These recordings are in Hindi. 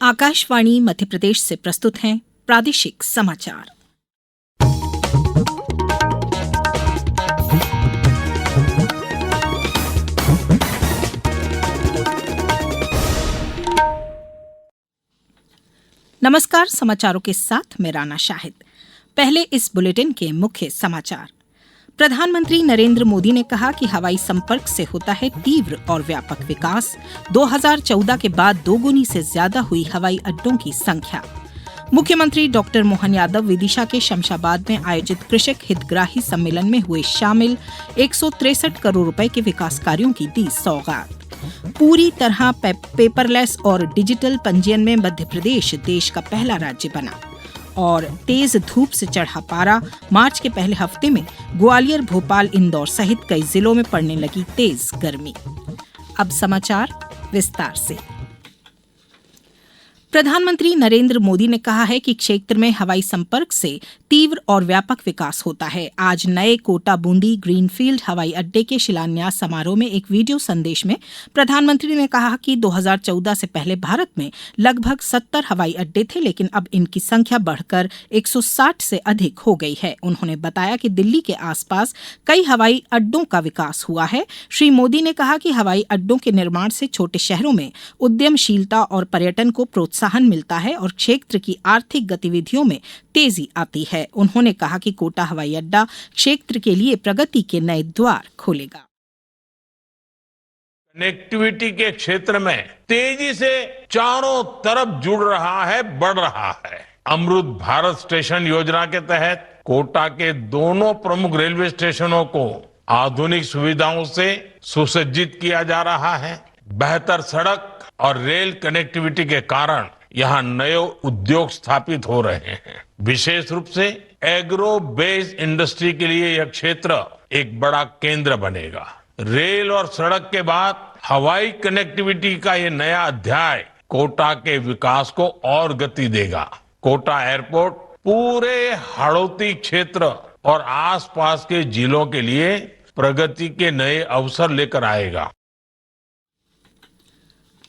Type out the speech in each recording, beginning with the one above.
आकाशवाणी मध्य प्रदेश से प्रस्तुत हैं प्रादेशिक समाचार। नमस्कार, समाचारों के साथ मैं राना शाहिद। पहले इस बुलेटिन के मुख्य समाचार। प्रधानमंत्री नरेंद्र मोदी ने कहा कि हवाई संपर्क से होता है तीव्र और व्यापक विकास। 2014 के बाद दोगुनी से ज्यादा हुई हवाई अड्डों की संख्या। मुख्यमंत्री डॉक्टर मोहन यादव विदिशा के शमशाबाद में आयोजित कृषक हितग्राही सम्मेलन में हुए शामिल। 163 करोड़ रुपए के विकास कार्यों की दी सौगात। पूरी तरह पेपरलेस और डिजिटल पंजीयन में मध्य प्रदेश देश का पहला राज्य बना। और तेज धूप से चढ़ा पारा। मार्च के पहले हफ्ते में ग्वालियर, भोपाल, इंदौर सहित कई जिलों में पड़ने लगी तेज गर्मी। अब समाचार विस्तार से। प्रधानमंत्री नरेंद्र मोदी ने कहा है कि क्षेत्र में हवाई संपर्क से तीव्र और व्यापक विकास होता है। आज नए कोटा बूंदी ग्रीनफील्ड हवाई अड्डे के शिलान्यास समारोह में एक वीडियो संदेश में प्रधानमंत्री ने कहा कि 2014 से पहले भारत में लगभग 70 हवाई अड्डे थे, लेकिन अब इनकी संख्या बढ़कर 160 से अधिक हो गई है। उन्होंने बताया कि दिल्ली के आसपास कई हवाई अड्डों का विकास हुआ है। श्री मोदी ने कहा कि हवाई अड्डों के निर्माण से छोटे शहरों में उद्यमशीलता और पर्यटन को प्रोत्साहन मिलता है और क्षेत्र की आर्थिक गतिविधियों में तेजी आती है। उन्होंने कहा कि कोटा हवाई अड्डा क्षेत्र के लिए प्रगति के नए द्वार खोलेगा। कनेक्टिविटी के क्षेत्र में तेजी से चारों तरफ जुड़ रहा है, बढ़ रहा है। अमृत भारत स्टेशन योजना के तहत कोटा के दोनों प्रमुख रेलवे स्टेशनों को आधुनिक सुविधाओं से सुसज्जित किया जा रहा है। बेहतर सड़क और रेल कनेक्टिविटी के कारण यहां नए उद्योग स्थापित हो रहे हैं। विशेष रूप से एग्रो बेस्ड इंडस्ट्री के लिए यह क्षेत्र एक बड़ा केंद्र बनेगा। रेल और सड़क के बाद हवाई कनेक्टिविटी का यह नया अध्याय कोटा के विकास को और गति देगा। कोटा एयरपोर्ट पूरे हाड़ौती क्षेत्र और आसपास के जिलों के लिए प्रगति के नए अवसर लेकर आएगा।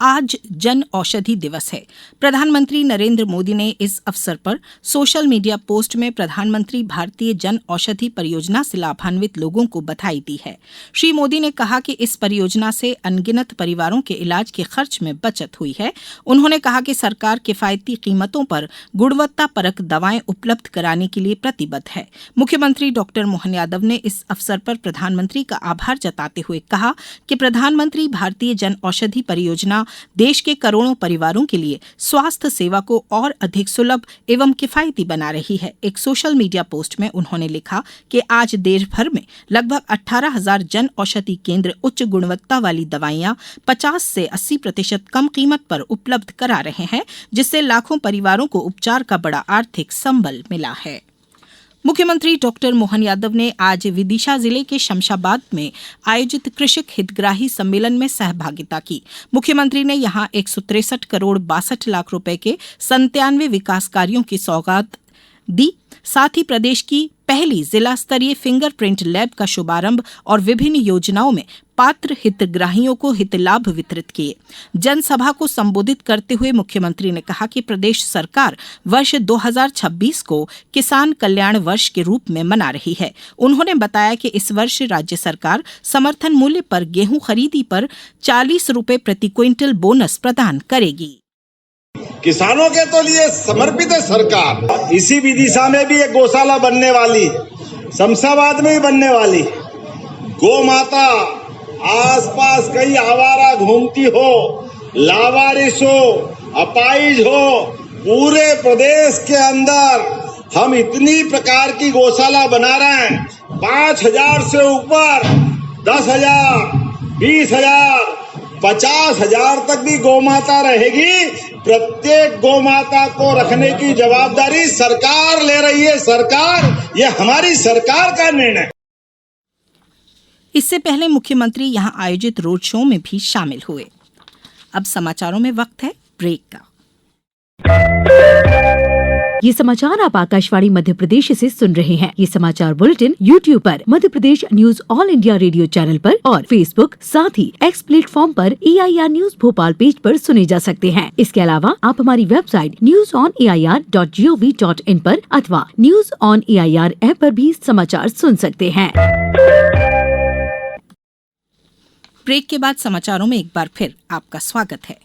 आज जन औषधि दिवस है। प्रधानमंत्री नरेंद्र मोदी ने इस अवसर पर सोशल मीडिया पोस्ट में प्रधानमंत्री भारतीय जन औषधि परियोजना से लाभान्वित लोगों को बधाई दी है। श्री मोदी ने कहा कि इस परियोजना से अनगिनत परिवारों के इलाज के खर्च में बचत हुई है। उन्होंने कहा कि सरकार किफायती कीमतों पर गुणवत्ता परक दवाएं उपलब्ध कराने के लिए प्रतिबद्ध है। मुख्यमंत्री डॉक्टर मोहन यादव ने इस अवसर पर प्रधानमंत्री का आभार जताते हुए कहा कि प्रधानमंत्री भारतीय जन औषधि परियोजना देश के करोड़ों परिवारों के लिए स्वास्थ्य सेवा को और अधिक सुलभ एवं किफायती बना रही है। एक सोशल मीडिया पोस्ट में उन्होंने लिखा कि आज देश भर में लगभग 18,000 जन औषधि केंद्र उच्च गुणवत्ता वाली दवाइयां 50 से 80% कम कीमत पर उपलब्ध करा रहे हैं, जिससे लाखों परिवारों को उपचार का बड़ा आर्थिक संबल मिला है। मुख्यमंत्री डॉक्टर मोहन यादव ने आज विदिशा जिले के शमशाबाद में आयोजित कृषक हितग्राही सम्मेलन में सहभागिता की। मुख्यमंत्री ने यहां 163 करोड़ 62 लाख रुपए के 97 विकास कार्यों की सौगात दी। साथ ही प्रदेश की पहली जिला स्तरीय फिंगरप्रिंट लैब का शुभारंभ और विभिन्न योजनाओं में पात्र हितग्राहियों को हित लाभ वितरित किए। जनसभा को संबोधित करते हुए मुख्यमंत्री ने कहा कि प्रदेश सरकार वर्ष 2026 को किसान कल्याण वर्ष के रूप में मना रही है। उन्होंने बताया कि इस वर्ष राज्य सरकार समर्थन मूल्य पर गेहूं खरीदी पर 40 रुपए प्रति क्विंटल बोनस प्रदान करेगी। किसानों के तो लिए समर्पित है सरकार। इसी विदिशा में भी एक गौशाला बनने वाली, शमशाबाद में भी बनने वाली। गौ माता आसपास कई आवारा घूमती हो, लावारिस हो, अपाइज हो, पूरे प्रदेश के अंदर हम इतनी प्रकार की गौशाला बना रहे हैं। 5,000 से ऊपर 10,000, 20,000, 50,000 तक भी गौ माता रहेगी। प्रत्येक गौ माता को रखने की जवाबदारी सरकार ले रही है। सरकार, ये हमारी सरकार का निर्णय। इससे पहले मुख्यमंत्री यहां आयोजित रोड शो में भी शामिल हुए। अब समाचारों में वक्त है ब्रेक का। ये समाचार आप आकाशवाणी मध्य प्रदेश से सुन रहे हैं। ये समाचार बुलेटिन YouTube पर, Madhya Pradesh news All India Radio channel पर और फेसबुक, साथ ही एक्स प्लेटफॉर्म पर AIR न्यूज भोपाल पेज पर सुने जा सकते हैं। इसके अलावा आप हमारी वेबसाइट newsonair.gov.in पर अथवा न्यूज ऑन AIR ऐप पर भी समाचार सुन सकते हैं। ब्रेक के बाद समाचारों में एक बार फिर आपका स्वागत है।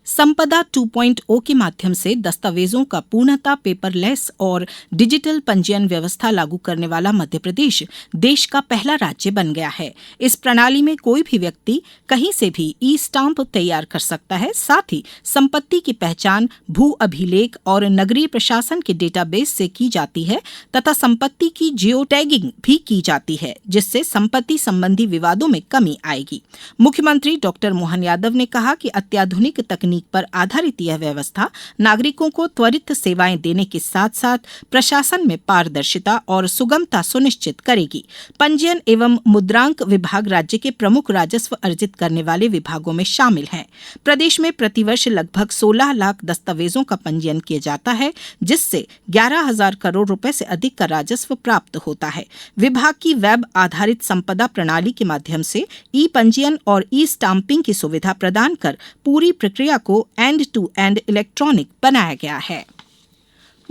संपदा 2.0 के माध्यम से दस्तावेजों का पूर्णतः पेपरलेस और डिजिटल पंजीयन व्यवस्था लागू करने वाला मध्य प्रदेश देश का पहला राज्य बन गया है। इस प्रणाली में कोई भी व्यक्ति कहीं से भी ई-स्टाम्प तैयार कर सकता है। साथ ही संपत्ति की पहचान भू अभिलेख और नगरीय प्रशासन के डेटाबेस से की जाती है तथा संपत्ति की जियो टैगिंग भी की जाती है, जिससे संपत्ति संबंधी विवादों में कमी आएगी। मुख्यमंत्री डॉक्टर मोहन यादव ने कहा कि अत्याधुनिक तकनीक पर आधारित यह व्यवस्था नागरिकों को त्वरित सेवाएं देने के साथ साथ प्रशासन में पारदर्शिता और सुगमता सुनिश्चित करेगी। पंजीयन एवं मुद्रांक विभाग राज्य के प्रमुख राजस्व अर्जित करने वाले विभागों में शामिल हैं। प्रदेश में प्रतिवर्ष लगभग 16 लाख दस्तावेजों का पंजीयन किया जाता है, जिससे 11,000 करोड़ रुपए से अधिक का राजस्व प्राप्त होता है। विभाग की वेब आधारित संपदा प्रणाली के माध्यम से ई पंजीयन और ई स्टाम्पिंग की सुविधा प्रदान कर पूरी प्रक्रिया को एंड टू एंड इलेक्ट्रॉनिक बनाया गया है।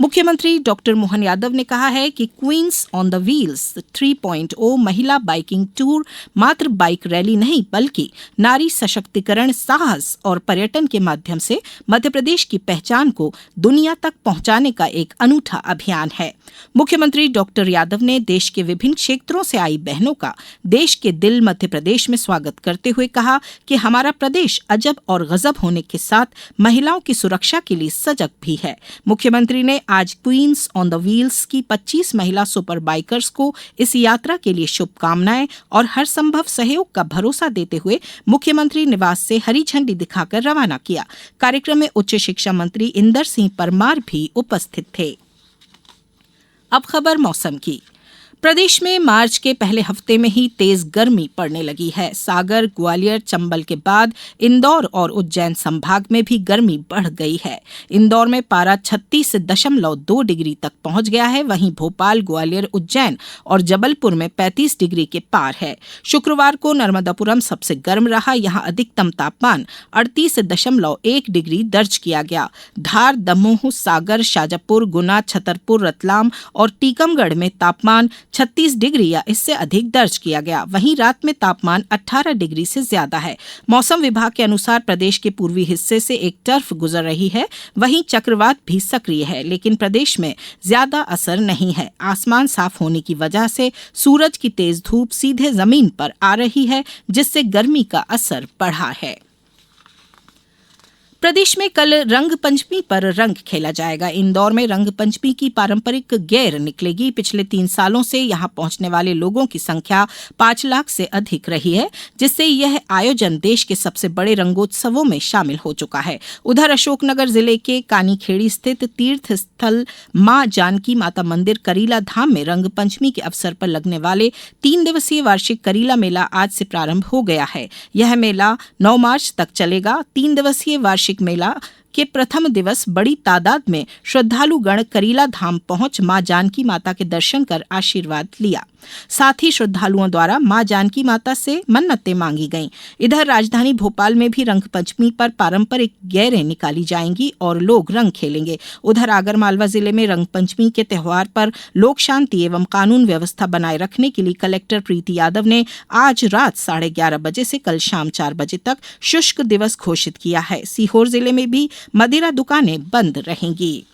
मुख्यमंत्री डॉक्टर मोहन यादव ने कहा है कि क्वींस ऑन द व्हील्स 3.0 महिला बाइकिंग टूर मात्र बाइक रैली नहीं बल्कि नारी सशक्तिकरण, साहस और पर्यटन के माध्यम से मध्य प्रदेश की पहचान को दुनिया तक पहुंचाने का एक अनूठा अभियान है। मुख्यमंत्री डॉक्टर यादव ने देश के विभिन्न क्षेत्रों से आई बहनों का देश के दिल मध्य प्रदेश में स्वागत करते हुए कहा कि हमारा प्रदेश अजब और गजब होने के साथ महिलाओं की सुरक्षा के लिए सजग भी है। मुख्यमंत्री ने आज क्वींस ऑन द व्हील्स की 25 महिला सुपर बाइकर्स को इस यात्रा के लिए शुभकामनाएं और हर संभव सहयोग का भरोसा देते हुए मुख्यमंत्री निवास से हरी झंडी दिखाकर रवाना किया। कार्यक्रम में उच्च शिक्षा मंत्री इंदर सिंह परमार भी उपस्थित थे। अब खबर मौसम की। प्रदेश में मार्च के पहले हफ्ते में ही तेज गर्मी पड़ने लगी है। सागर, ग्वालियर, चंबल के बाद इंदौर और उज्जैन संभाग में भी गर्मी बढ़ गई है। इंदौर में पारा 36.2 डिग्री तक पहुंच गया है। वहीं भोपाल, ग्वालियर, उज्जैन और जबलपुर में 35 डिग्री के पार है। शुक्रवार को नर्मदापुरम सबसे गर्म रहा। यहां अधिकतम तापमान 38.1 डिग्री दर्ज किया गया। धार, दमोह, सागर, शाजापुर, गुना, छतरपुर, रतलाम और टीकमगढ़ में तापमान 36 डिग्री या इससे अधिक दर्ज किया गया। वहीं रात में तापमान 18 डिग्री से ज्यादा है। मौसम विभाग के अनुसार प्रदेश के पूर्वी हिस्से से एक टर्फ गुजर रही है। वहीं चक्रवात भी सक्रिय है, लेकिन प्रदेश में ज्यादा असर नहीं है। आसमान साफ होने की वजह से सूरज की तेज धूप सीधे जमीन पर आ रही है, जिससे गर्मी का असर बढ़ा है। प्रदेश में कल रंग पंचमी पर रंग खेला जाएगा। इंदौर में रंग पंचमी की पारंपरिक गेर निकलेगी। पिछले 3 सालों से यहां पहुंचने वाले लोगों की संख्या 5 लाख से अधिक रही है, जिससे यह आयोजन देश के सबसे बड़े रंगोत्सवों में शामिल हो चुका है। उधर अशोकनगर जिले के कानीखेड़ी स्थित तीर्थ स्थल मां जानकी माता मंदिर करीला धाम में रंग पंचमी के अवसर पर लगने वाले 3 दिवसीय वार्षिक करीला मेला आज से प्रारंभ हो गया है। यह मेला 9 मार्च तक चलेगा। 3 दिवसीय वार्षिक मेला के प्रथम दिवस बड़ी तादाद में श्रद्धालुगण करीला धाम पहुंच मां जानकी माता के दर्शन कर आशीर्वाद लिया। साथ ही श्रद्धालुओं द्वारा मां जानकी माता से मन्नतें मांगी गईं। इधर राजधानी भोपाल में भी रंग पंचमी पर पारंपरिक गैरें निकाली जाएंगी और लोग रंग खेलेंगे। उधर आगरमालवा जिले में रंग पंचमी के त्योहार पर लोक शांति एवं कानून व्यवस्था बनाए रखने के लिए कलेक्टर प्रीति यादव ने आज रात 11:30 बजे से कल शाम 4 बजे तक शुष्क दिवस घोषित किया है। सीहोर जिले में भी मदिरा दुकानें बंद रहेंगी।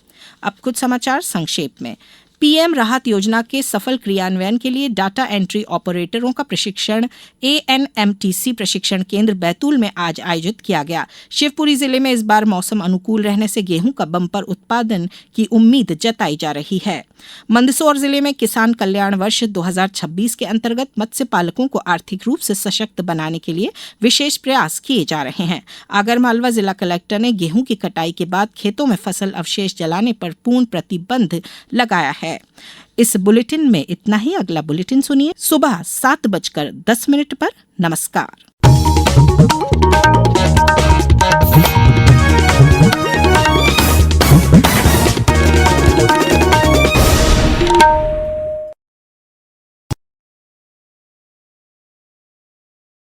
अब कुछ समाचार संक्षेप में। पीएम राहत योजना के सफल क्रियान्वयन के लिए डाटा एंट्री ऑपरेटरों का प्रशिक्षण एएनएमटीसी प्रशिक्षण केंद्र बैतूल में आज आयोजित किया गया। शिवपुरी जिले में इस बार मौसम अनुकूल रहने से गेहूं का बम्पर उत्पादन की उम्मीद जताई जा रही है। मंदसौर जिले में किसान कल्याण वर्ष 2026 के अंतर्गत मत्स्य पालकों को आर्थिक रूप से सशक्त बनाने के लिए विशेष प्रयास किए जा रहे हैं। आगरमालवा जिला कलेक्टर ने गेहूं की कटाई के बाद खेतों में फसल अवशेष जलाने पर पूर्ण प्रतिबंध लगाया है। इस बुलेटिन में इतना ही। अगला बुलेटिन सुनिए सुबह 7:10 पर। नमस्कार।